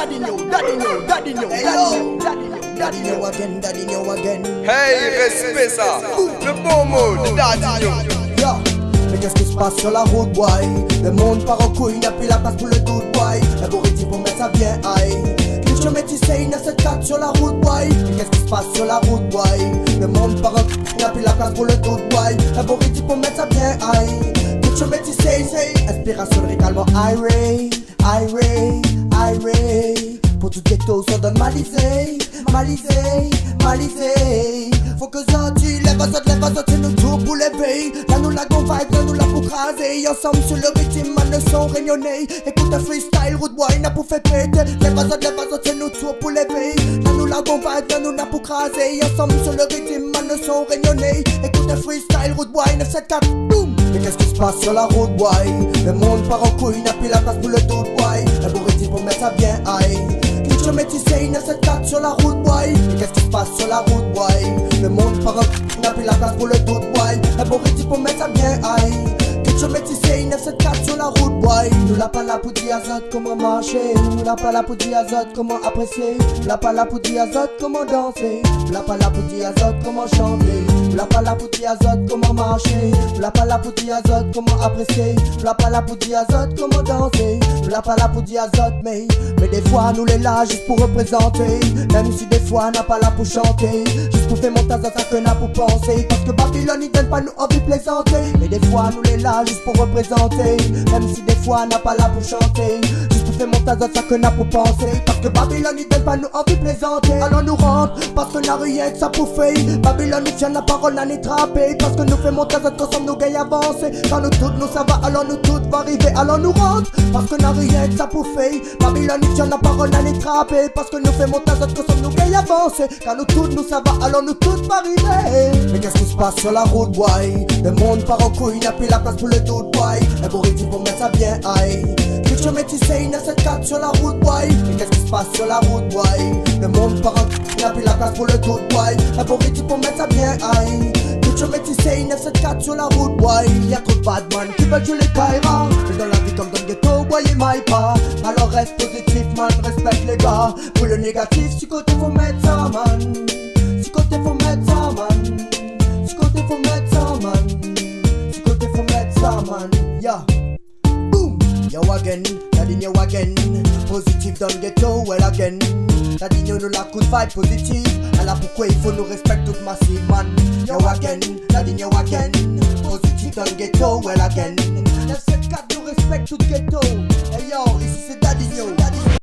Daddy new again. Hey, respect ça. Le bon mot de Daddy new. Yeah. Mais qu'est-ce qui se passe sur la route, boy? Le monde part en couille, n'a plus la place pour le doute, boy. Un beau rythme pour mettre ça bien high. Cliché métissé, une 7-4 sur la route, boy. Mais qu'est-ce qui se passe sur la route, boy? Le monde part en couille, n'a plus la place pour le doute, boy. Un beau rythme pour mettre ça bien high. Cliché métissé, inspiration lyricalement irate. Pour tout ghetto, ça donne malisé. Faut que ça tu lève à ça, c'est nous tout pour lever. Là nous la gon vibe, là nous la pour craser. Ensemble sur le rythme, man le son réunionnés. Écoute un freestyle, route boy, n'a pour fait péter. Lève à ça, c'est nous tout pour lever. Là nous la gon vibe, là nous la pour craser. Ensemble sur le rythme, man le son réunionnés. Écoute un freestyle, route boy, 974, boum. Mais qu'est-ce qui se passe sur la route, boy? Le monde part en couille, n'a plus la place pour le doute, boy. Un beau rythme pour mettre ça bien high. Cliché métissé, 974 sur la route, boy. Mais qu'est-ce qui se passe sur la route, boy? Le monde part en couille, n'a plus la place pour le doute, boy. Un beau rythme pour mettre ça bien high. Cliché métissé, 974 sur la route, boy. Nous l'a pas là pour dire azote comment marcher. Nous l'a pas là pour dire azote comment apprécier. Nous l'a pas là pour dire azote comment danser. Nous l'a pas là pour dire azote comment chanter. Nous l'a pas là pour dire azote comment marcher. Nous l'a pas là pour dire azote comment apprécier. Nous l'a pas là pour dire azote comment danser. Nous l'a pas là pour dire azote mais des fois nous les là juste pour représenter. Même si des fois n'a pas là pour chanter. Juste pour faire mon tas à ça que n'a pour penser. Parce que Babylone il donne pas nous envie de plaisanter. Mais des fois nous les là juste pour représenter. Même si des fois n'a pas là pour chanter. Juste pour faire mon tas à ça que n'a pour penser. Parce que Babylone il donne pas nous envie de plaisanter. Alors nous rentre parce que n'a rien que ça pour faire. Babylone il tient la parole à nous trapper. Parce que nous fait mon tas à ensemble nous gagne avancer. Quand nous toutes nous ça va alors nous toutes va arriver. Alors nous rentre parce que n'a rien que ça pour faire. Babylone il tient la parole à nous trapper. Parce que nous fait mon tas à ensemble nous gagne avancer. Quand nous toutes nous ça va alors nous toutes va arriver. Mais qu'est-ce qui se passe sur la route, boy? Le monde part en couille, n'a plus la place pour le doute, boy. Un beau rythme pour mettre ça bien high. Cliché métissé, une 7-4 sur la route, boy. Mais qu'est-ce qui se passe sur la route, boy? Le monde part en couille, n'a plus la place pour le doute, boy. Un beau rythme pour mettre ça bien high. Cliché métissé, une 7-4 sur la route, boy. Y'a trop de bad man qui veulent jouer les Kaira. Mais dans la vie comme dans le ghetto, boy, il m'aille pas. Alors reste positif, man, respecte les gars. Pour le négatif, du côté faut mettre ça, man. Du côté faut mettre ça, man. Du côté faut mettre ça, man. Du côté faut mettre ça, man. Yeah. Boom. Yo again, daddy yo again. Positif dans le ghetto, well again. Daddy nous la coup de vibe positive. Alors pourquoi il faut nous respecter toute massive, man. Yo again, daddy yo again. Positif dans le ghetto, well again. 974 nous respecte tout ghetto. Hey yo, ici c'est daddy.